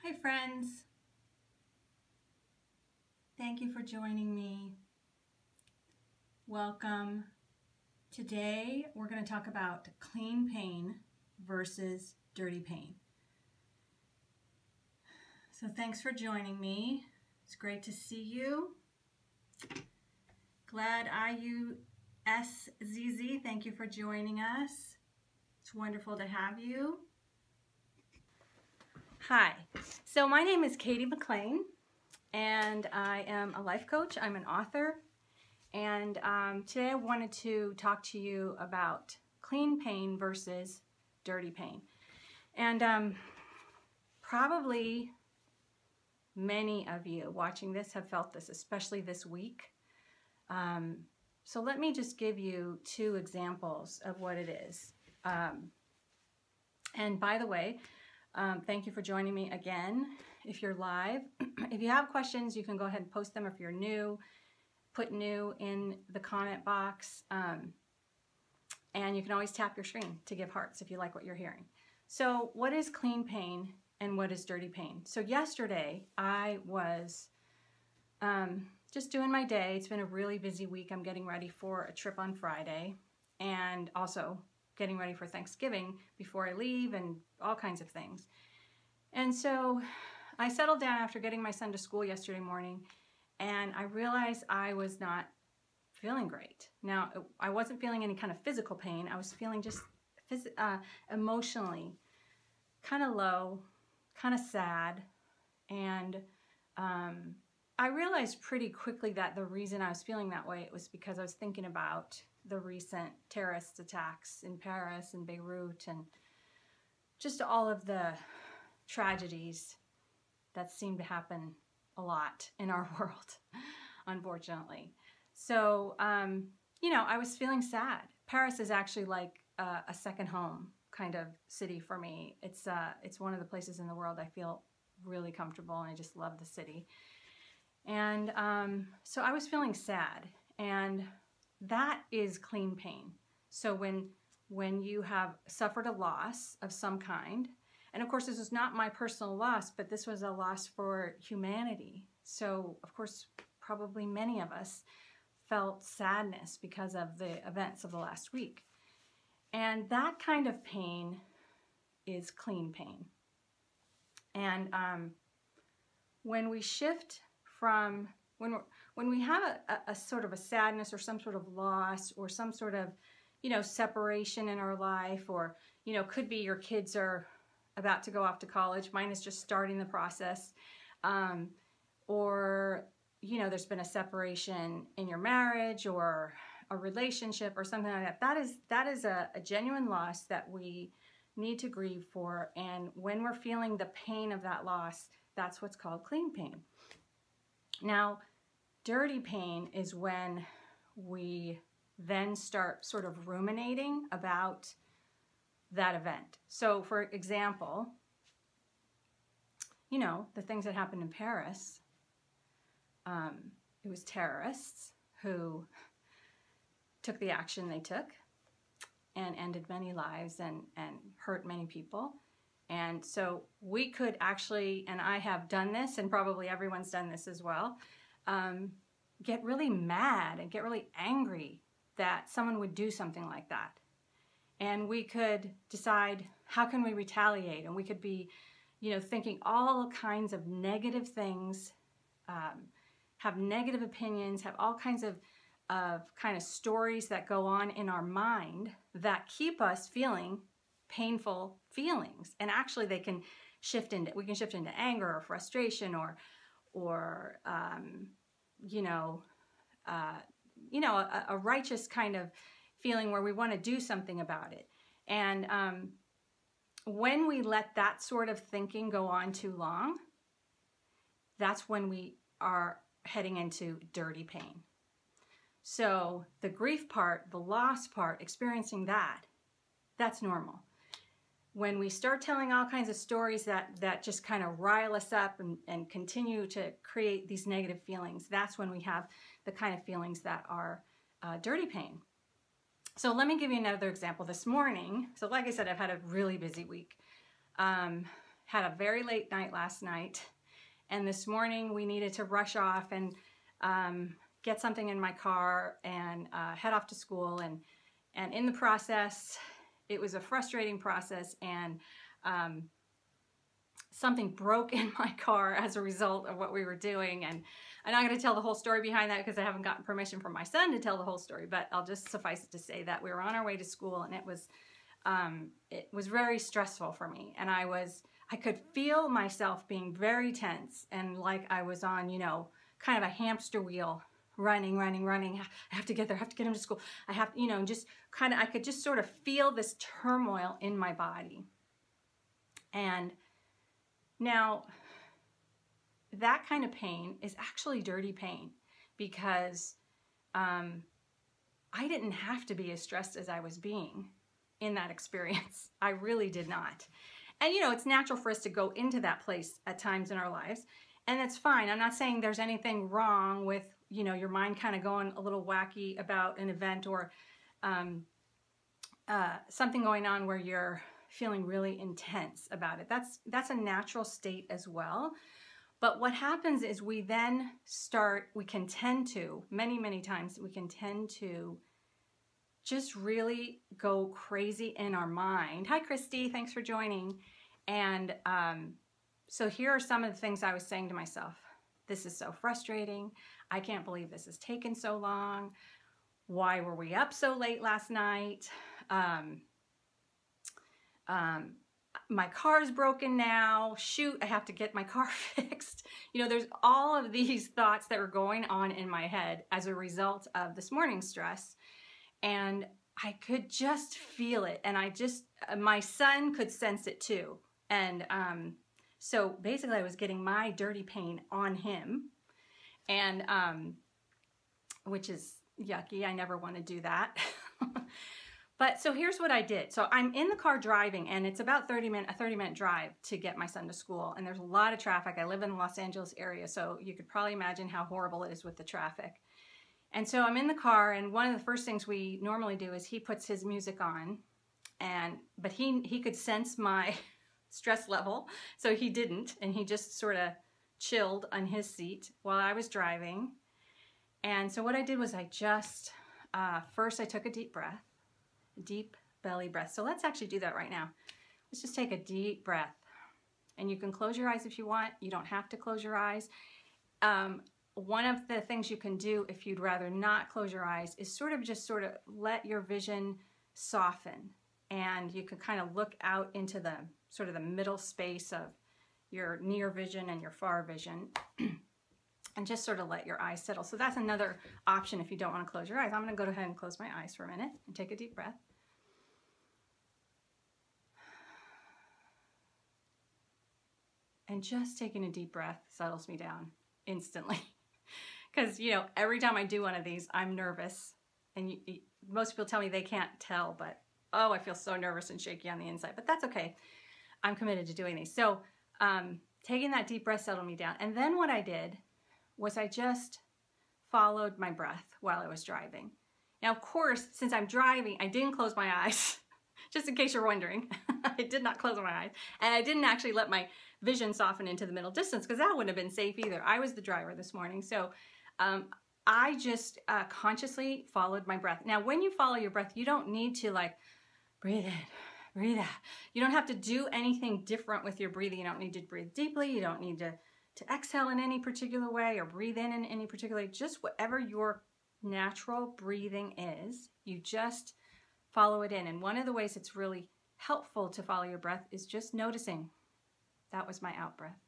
Hi friends, thank you for joining me. Welcome. Today we're going to talk about clean pain versus dirty pain. So thanks for joining me. It's great to see you. Glad IUSZZ, thank you for joining us. It's wonderful to have you. Hi, so my name is Katie McLean and I am a life coach. I'm an author. And today I wanted to talk to you about clean pain versus dirty pain. And probably many of you watching this have felt this, especially this week. So let me just give you two examples of what it is. And by the way, thank you for joining me again. If you're live, if you have questions, you can go ahead and post them. If you're new, put new in the comment box, and you can always tap your screen to give hearts if you like what you're hearing. So what is clean pain and what is dirty pain? So yesterday I was just doing my day. It's been a really busy week. I'm getting ready for a trip on Friday and also getting ready for Thanksgiving before I leave and all kinds of things. And so I settled down after getting my son to school yesterday morning, and I realized I was not feeling great. Now, I wasn't feeling any kind of physical pain. I was feeling just emotionally kind of low, kind of sad. And I realized pretty quickly that the reason I was feeling that way was because I was thinking about the recent terrorist attacks in Paris and Beirut and just all of the tragedies that seem to happen a lot in our world, unfortunately. So, I was feeling sad. Paris is actually like a second home kind of city for me. It's one of the places in the world I feel really comfortable, and I just love the city. And so I was feeling sad, and that is clean pain. So when you have suffered a loss of some kind, and of course this is not my personal loss, but this was a loss for humanity. So of course probably many of us felt sadness because of the events of the last week. And that kind of pain is clean pain. And when we shift from, when we have a sort of a sadness or some sort of loss or some sort of, separation in our life, or, could be your kids are about to go off to college. Mine is just starting the process. Or, there's been a separation in your marriage or a relationship or something like that. That is a genuine loss that we need to grieve for. And when we're feeling the pain of that loss, that's what's called clean pain. Now, dirty pain is when we then start sort of ruminating about that event. So, for example, the things that happened in Paris, it was terrorists who took the action they took and ended many lives and hurt many people. And so we could actually, and I have done this, and probably everyone's done this as well, get really mad and get really angry that someone would do something like that. And we could decide, how can we retaliate? And we could be, thinking all kinds of negative things, have negative opinions, have all kinds of kind of stories that go on in our mind that keep us feeling painful feelings. And actually we can shift into anger or frustration or a righteous kind of feeling where we want to do something about it. And when we let that sort of thinking go on too long, that's when we are heading into dirty pain. So the grief part, the loss part, experiencing that's normal. When we start telling all kinds of stories that just kind of rile us up and continue to create these negative feelings, that's when we have the kind of feelings that are dirty pain. So let me give you another example. This morning, so like I said, I've had a really busy week. had a very late night last night, and this morning we needed to rush off and get something in my car and head off to school. And in the process, it was a frustrating process, and something broke in my car as a result of what we were doing. And I'm not going to tell the whole story behind that because I haven't gotten permission from my son to tell the whole story, but I'll just suffice it to say that we were on our way to school, and it was very stressful for me. And I could feel myself being very tense, and like I was on, you know, kind of a hamster wheel, running. I have to get there. I have to get him to school. I have, you know, just kind of, I could just sort of feel this turmoil in my body. And now, that kind of pain is actually dirty pain, because I didn't have to be as stressed as I was being in that experience. I really did not. And, you know, it's natural for us to go into that place at times in our lives, and that's fine. I'm not saying there's anything wrong with, you know, your mind kind of going a little wacky about an event, or something going on where you're feeling really intense about it. That's a natural state as well. But what happens is we then we can tend to, many times, we can tend to just really go crazy in our mind. Hi, Christy, thanks for joining. And so here are some of the things I was saying to myself. This is so frustrating. I can't believe this has taken so long. Why were we up so late last night? My car's broken now. Shoot, I have to get my car fixed. You know, there's all of these thoughts that were going on in my head as a result of this morning's stress. And I could just feel it. And my son could sense it too. And so basically I was getting my dirty pain on him. And which is yucky. I never want to do that. But so here's what I did. So I'm in the car driving, and it's about a 30-minute drive to get my son to school. And there's a lot of traffic. I live in the Los Angeles area, so you could probably imagine how horrible it is with the traffic. And so I'm in the car, and one of the first things we normally do is he puts his music on, but he could sense my stress level, so he didn't, and he just sort of chilled on his seat while I was driving. And so what I did was first I took a deep breath. Deep belly breath. So let's actually do that right now. Let's just take a deep breath. And you can close your eyes if you want. You don't have to close your eyes. One of the things you can do if you'd rather not close your eyes is sort of let your vision soften. And you can kind of look out into the sort of the middle space of your near vision and your far vision. And just sort of let your eyes settle. So that's another option if you don't want to close your eyes. I'm going to go ahead and close my eyes for a minute and take a deep breath. And just taking a deep breath settles me down instantly. Because, you know, every time I do one of these, I'm nervous. And most people tell me they can't tell, but, oh, I feel so nervous and shaky on the inside. But that's okay. I'm committed to doing these. So taking that deep breath settled me down. And then what I did was I just followed my breath while I was driving. Now, of course, since I'm driving, I didn't close my eyes, just in case you're wondering. I did not close my eyes. And I didn't actually let my vision soften into the middle distance, because that wouldn't have been safe either. I was the driver this morning. So I just consciously followed my breath. Now, when you follow your breath, you don't need to like breathe in, breathe out. You don't have to do anything different with your breathing. You don't need to breathe deeply. You don't need to exhale in any particular way or breathe in any particular way. Just whatever your natural breathing is, you just follow it in. And one of the ways it's really helpful to follow your breath is just noticing. That was my out breath.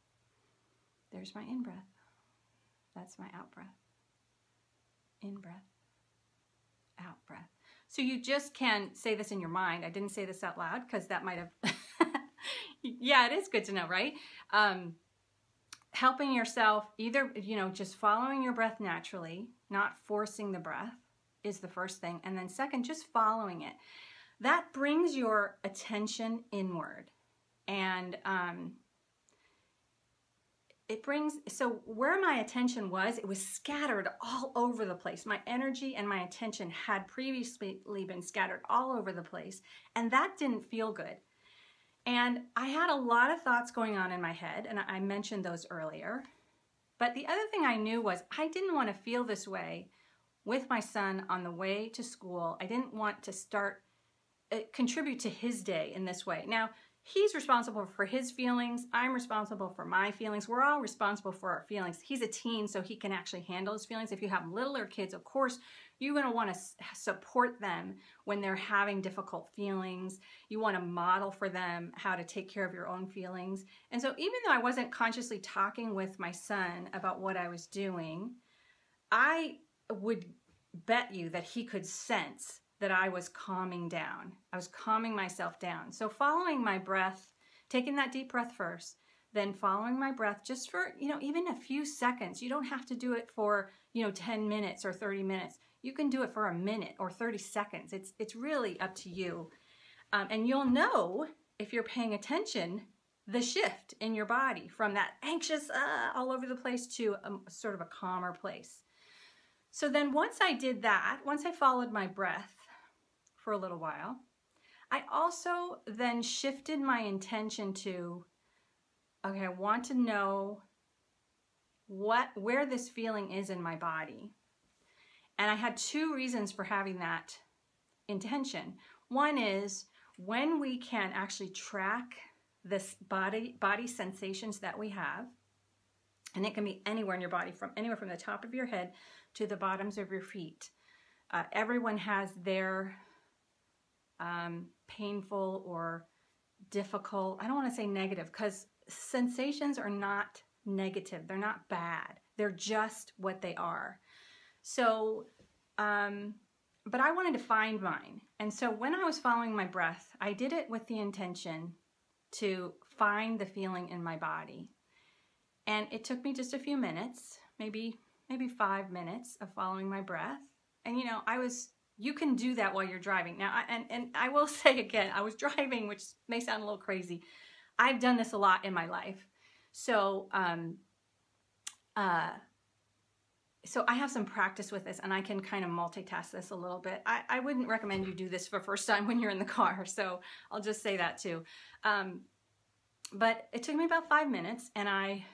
There's my in breath. That's my out breath. In breath, out breath. So you just can say this in your mind. I didn't say this out loud because that might have, yeah, it is good to know, right? Helping yourself, either, you know, just following your breath naturally, not forcing the breath is the first thing. And then second, just following it. That brings your attention inward. And so where my attention was, it was scattered all over the place. My energy and my attention had previously been scattered all over the place. And that didn't feel good. And I had a lot of thoughts going on in my head, and I mentioned those earlier. But the other thing I knew was I didn't want to feel this way with my son on the way to school. I didn't want to contribute to his day in this way. Now, he's responsible for his feelings. I'm responsible for my feelings. We're all responsible for our feelings. He's a teen, so he can actually handle his feelings. If you have littler kids, of course, you're going to want to support them when they're having difficult feelings. You want to model for them how to take care of your own feelings. And so even though I wasn't consciously talking with my son about what I was doing, I would bet you that he could sense that I was calming down. I was calming myself down. So following my breath, taking that deep breath first, then following my breath just for, even a few seconds. You don't have to do it for, 10 minutes or 30 minutes. You can do it for a minute or 30 seconds. It's really up to you. And you'll know, if you're paying attention, the shift in your body from that anxious, all over the place to sort of a calmer place. So then once I did that, once I followed my breath for a little while, I also then shifted my intention to, okay, I want to know where this feeling is in my body. And I had two reasons for having that intention. One is when we can actually track this body sensations that we have, and it can be anywhere in your body, anywhere from the top of your head to the bottoms of your feet. Everyone has their painful or difficult, I don't want to say negative, because sensations are not negative. They're not bad. They're just what they are. So, but I wanted to find mine. And so when I was following my breath, I did it with the intention to find the feeling in my body. And it took me just a few minutes, maybe 5 minutes of following my breath. And you can do that while you're driving. Now, and I will say again, I was driving, which may sound a little crazy. I've done this a lot in my life. So, so I have some practice with this, and I can kind of multitask this a little bit. I wouldn't recommend you do this for the first time when you're in the car, so I'll just say that too. But it took me about 5 minutes, and I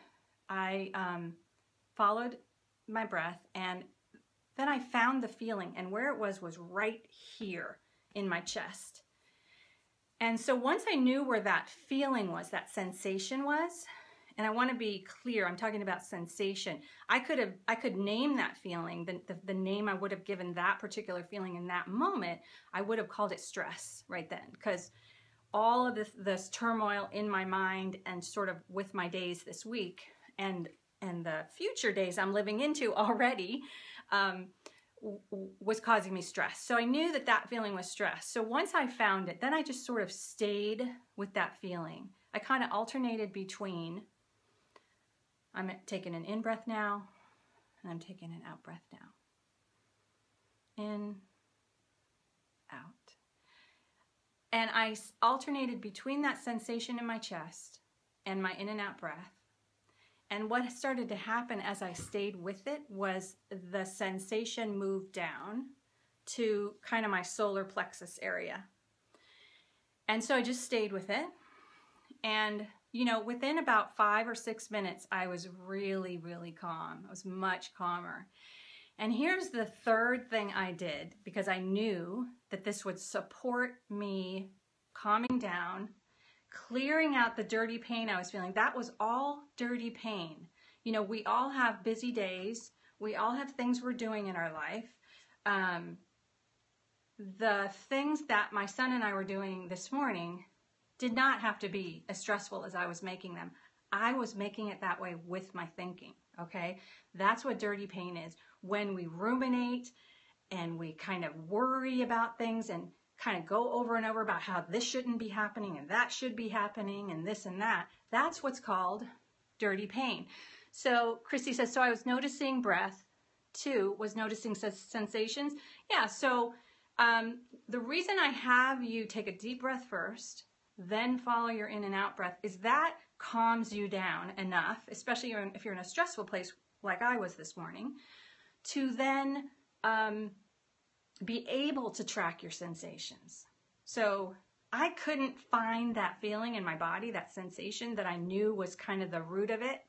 followed my breath, and then I found the feeling, and where it was right here in my chest. And so once I knew where that feeling was, that sensation was, and I want to be clear, I'm talking about sensation. I could name that feeling, the name I would have given that particular feeling in that moment, I would have called it stress right then, because all of this turmoil in my mind and sort of with my days this week and the future days I'm living into already was causing me stress. So I knew that feeling was stress. So once I found it, then I just sort of stayed with that feeling. I kind of alternated between, I'm taking an in-breath now, and I'm taking an out-breath now. In, out. And I alternated between that sensation in my chest and my in and out breath. And what started to happen as I stayed with it was the sensation moved down to kind of my solar plexus area. And so I just stayed with it. And, within about 5 or 6 minutes, I was really, really calm. I was much calmer. And here's the third thing I did, because I knew that this would support me calming down, clearing out the dirty pain I was feeling. That was all dirty pain. We all have busy days. We all have things we're doing in our life. The things that my son and I were doing this morning did not have to be as stressful as I was making them. I was making it that way with my thinking, okay? That's what dirty pain is. When we ruminate and we kind of worry about things and kind of go over and over about how this shouldn't be happening and that should be happening and this and that, that's what's called dirty pain. So Christy says, so I was noticing breath. 2 was noticing sensations. Yeah, so the reason I have you take a deep breath first, then follow your in and out breath, is that calms you down enough, especially if you're in a stressful place like I was this morning, to then be able to track your sensations. So I couldn't find that feeling in my body, that sensation that I knew was kind of the root of it,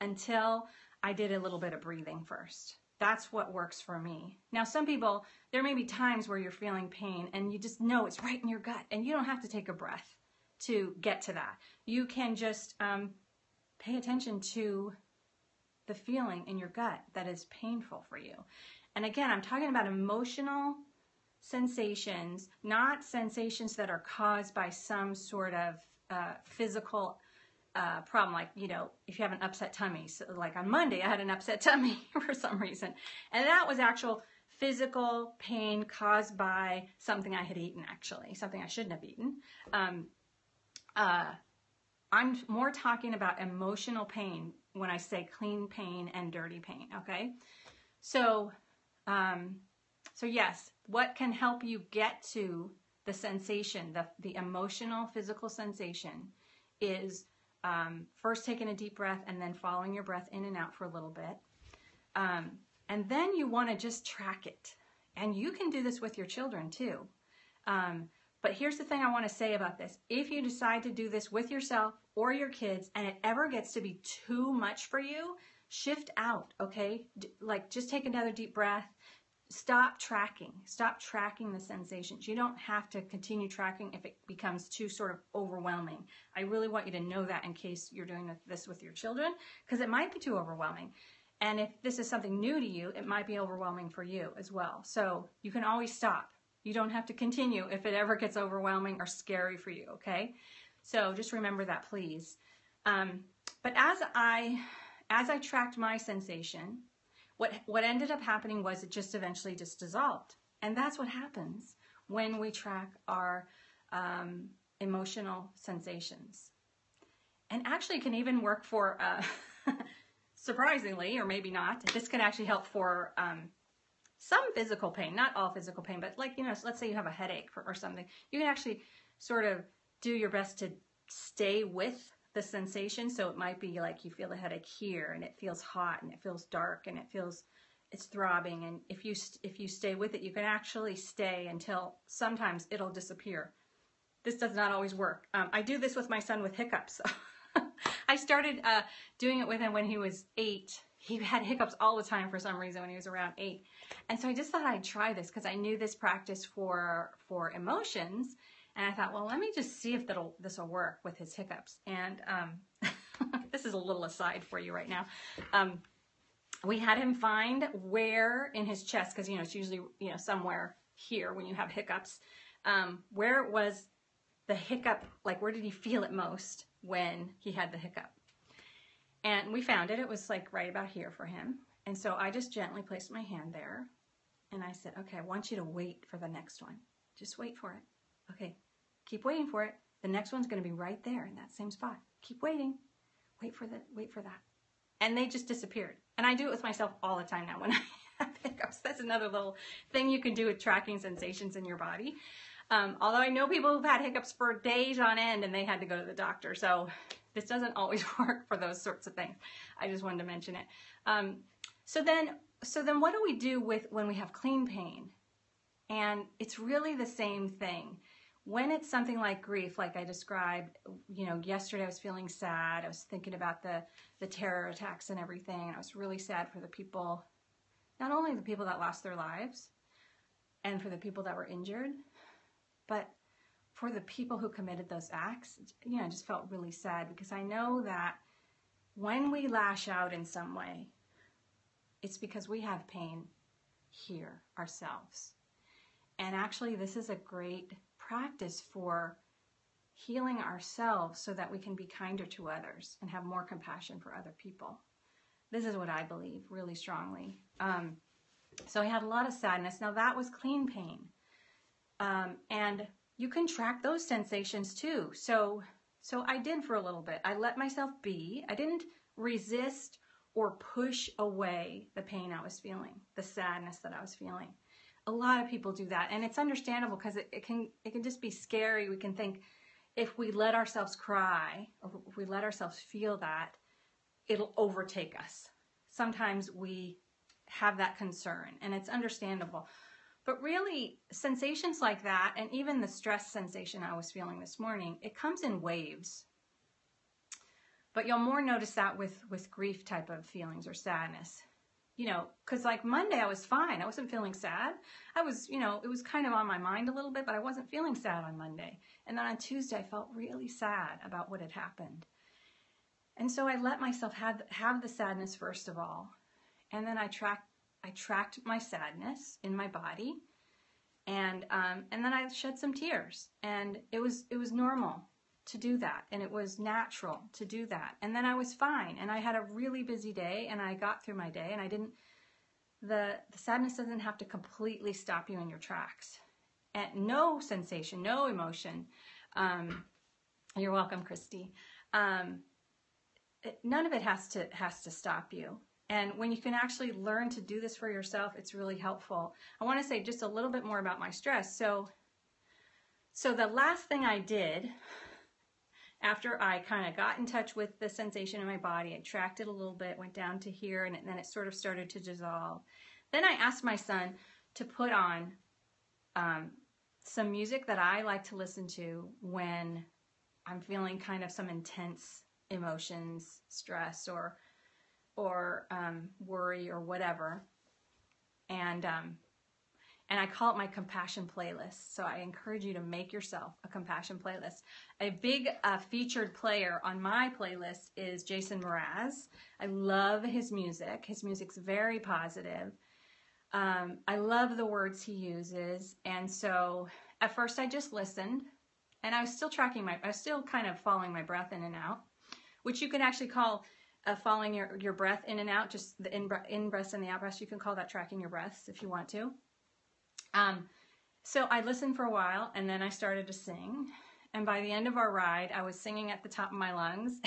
until I did a little bit of breathing first. That's what works for me. Now, some people, there may be times where you're feeling pain and you just know it's right in your gut, and you don't have to take a breath to get to that. You can just pay attention to the feeling in your gut that is painful for you. And again, I'm talking about emotional sensations, not sensations that are caused by some sort of physical problem, like, you know, if you have an upset tummy. So like on Monday, I had an upset tummy for some reason. And that was actual physical pain caused by something I had eaten, actually, something I shouldn't have eaten. I'm more talking about emotional pain when I say clean pain and dirty pain, okay? So yes, what can help you get to the sensation, the emotional, physical sensation, is first taking a deep breath and then following your breath in and out for a little bit. And then you want to just track it. And you can do this with your children too. But here's the thing I want to say about this. If you decide to do this with yourself or your kids and it ever gets to be too much for you, shift out, okay? Like, just take another deep breath. Stop tracking the sensations. You don't have to continue tracking if it becomes too sort of overwhelming. I really want you to know that in case you're doing this with your children, because it might be too overwhelming. And if this is something new to you, it might be overwhelming for you as well. So you can always stop. You don't have to continue if it ever gets overwhelming or scary for you, okay? So just remember that, please. But as I tracked my sensation, what ended up happening was it just eventually just dissolved. And that's what happens when we track our emotional sensations. And actually, it can even work for, surprisingly, or maybe not, this can actually help for some physical pain, not all physical pain, but like, you know, let's say you have a headache or something. You can actually sort of do your best to stay with the sensation. So it might be like you feel the headache here and it feels hot and it feels dark and it's throbbing. And if you stay with it, you can actually stay until sometimes it'll disappear. This does not always work. I do this with my son with hiccups. I started doing it with him when he was 8. He had hiccups all the time for some reason when he was around 8. And so I just thought I'd try this because I knew this practice for emotions. And I thought, well, let me just see if this will work with his hiccups. And this is a little aside for you right now. We had him find where in his chest, because, you know, it's usually, you know, somewhere here when you have hiccups, where was the hiccup, like where did he feel it most when he had the hiccup? And we found it. It was like right about here for him. And so I just gently placed my hand there. And I said, okay, I want you to wait for the next one. Just wait for it. Okay, keep waiting for it. The next one's going to be right there in that same spot. Keep waiting. Wait for that. And they just disappeared. And I do it with myself all the time now when I have hiccups. That's another little thing you can do with tracking sensations in your body. Although I know people who've had hiccups for days on end and they had to go to the doctor. So this doesn't always work for those sorts of things. I just wanted to mention it. So then what do we do when we have clean pain? And it's really the same thing. When it's something like grief, like I described, you know, yesterday I was feeling sad. I was thinking about the terror attacks and everything. And I was really sad for the people, not only the people that lost their lives and for the people that were injured, but for the people who committed those acts. You know, I just felt really sad because I know that when we lash out in some way, it's because we have pain here ourselves. And actually, this is a great practice for healing ourselves so that we can be kinder to others and have more compassion for other people. This is what I believe really strongly. So I had a lot of sadness. Now that was clean pain. And you can track those sensations too. So I did for a little bit. I let myself be. I didn't resist or push away the pain I was feeling, the sadness that I was feeling. A lot of people do that, and it's understandable because it can just be scary. We can think if we let ourselves cry or if we let ourselves feel that, it'll overtake us. Sometimes we have that concern, and it's understandable. But really, sensations like that, and even the stress sensation I was feeling this morning, it comes in waves. But you'll more notice that with grief type of feelings or sadness. You know, because like Monday I was fine. I wasn't feeling sad. I was, you know, it was kind of on my mind a little bit, but I wasn't feeling sad on Monday. And then on Tuesday I felt really sad about what had happened. And so I let myself have the sadness first of all. And then I tracked my sadness in my body. And then I shed some tears. And it was normal to do that, and it was natural to do that. And then I was fine, and I had a really busy day, and I got through my day, and I didn't, the sadness doesn't have to completely stop you in your tracks. And no sensation, no emotion. You're welcome, Christy. None of it has to stop you. And when you can actually learn to do this for yourself, it's really helpful. I want to say just a little bit more about my stress. So the last thing I did after I kind of got in touch with the sensation in my body, I tracked it a little bit, went down to here, and then it sort of started to dissolve. Then I asked my son to put on some music that I like to listen to when I'm feeling kind of some intense emotions, stress, or worry or whatever. And I call it my compassion playlist. So I encourage you to make yourself a compassion playlist. A big featured player on my playlist is Jason Mraz. I love his music. His music's very positive. I love the words he uses. And so at first I just listened, and I was still I was still kind of following my breath in and out, which you can actually call following your breath in and out, just the in breaths and the out breaths. You can call that tracking your breaths if you want to. So I listened for a while, and then I started to sing. And by the end of our ride, I was singing at the top of my lungs.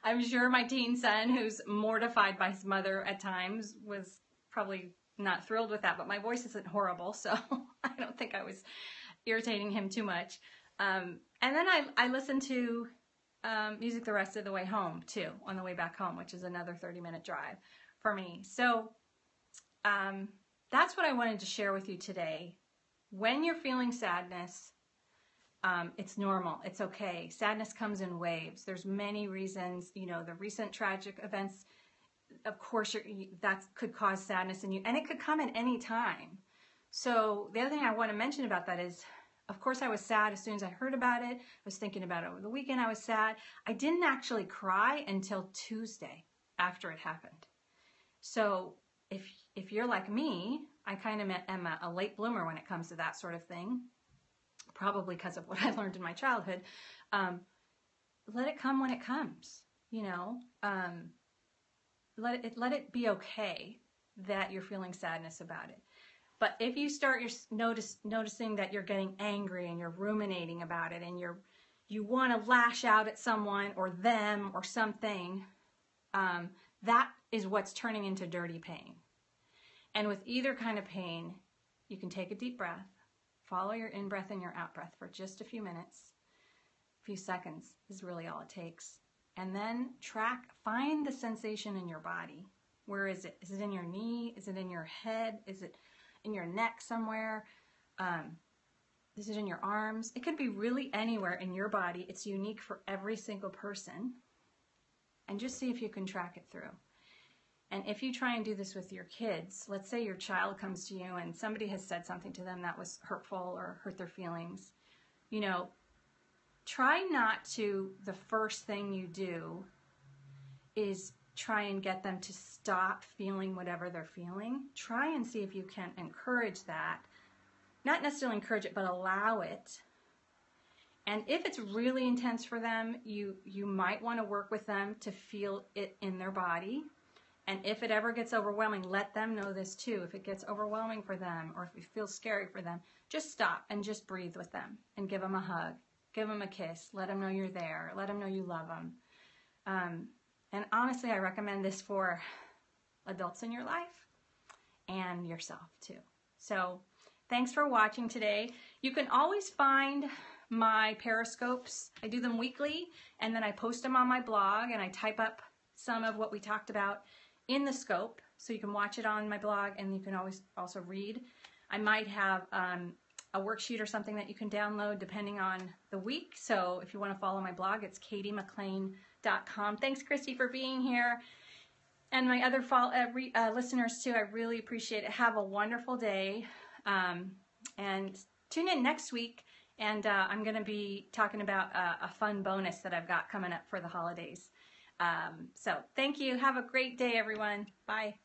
I'm sure my teen son, who's mortified by his mother at times, was probably not thrilled with that, but my voice isn't horrible, so I don't think I was irritating him too much. And then I listened to music the rest of the way home, too, on the way back home, which is another 30-minute drive for me. So that's what I wanted to share with you today. When you're feeling sadness, it's normal. It's okay. Sadness comes in waves. There's many reasons. You know, the recent tragic events, of course, that could cause sadness in you, and it could come at any time. So the other thing I want to mention about that is, of course, I was sad as soon as I heard about it. I was thinking about it over the weekend. I was sad. I didn't actually cry until Tuesday after it happened. So if you're like me, I kind of am a late bloomer when it comes to that sort of thing, probably because of what I learned in my childhood. Let it come when it comes, you know. Let it be okay that you're feeling sadness about it. But if you start noticing that you're getting angry and you're ruminating about it, and you want to lash out at someone or them or something, that is what's turning into dirty pain. And with either kind of pain, you can take a deep breath, follow your in-breath and your out-breath for just a few minutes, a few seconds is really all it takes. And then find the sensation in your body. Where is it? Is it in your knee? Is it in your head? Is it in your neck somewhere? Is it in your arms? It could be really anywhere in your body. It's unique for every single person. And just see if you can track it through. And if you try and do this with your kids, let's say your child comes to you and somebody has said something to them that was hurtful or hurt their feelings, you know, try not to, the first thing you do is try and get them to stop feeling whatever they're feeling. Try and see if you can encourage that. Not necessarily encourage it, but allow it. And if it's really intense for them, you might want to work with them to feel it in their body. And if it ever gets overwhelming, let them know this too. If it gets overwhelming for them, or if it feels scary for them, just stop and just breathe with them and give them a hug. Give them a kiss. Let them know you're there. Let them know you love them. And honestly, I recommend this for adults in your life and yourself too. So thanks for watching today. You can always find my Periscopes. I do them weekly, and then I post them on my blog, and I type up some of what we talked about in the scope, so you can watch it on my blog, and you can always also read. I might have a worksheet or something that you can download depending on the week. So if you want to follow my blog, it's katiemclean.com. Thanks, Christy, for being here. And my other listeners too, I really appreciate it. Have a wonderful day. And tune in next week. And I'm going to be talking about a fun bonus that I've got coming up for the holidays. So thank you. Have a great day, everyone. Bye.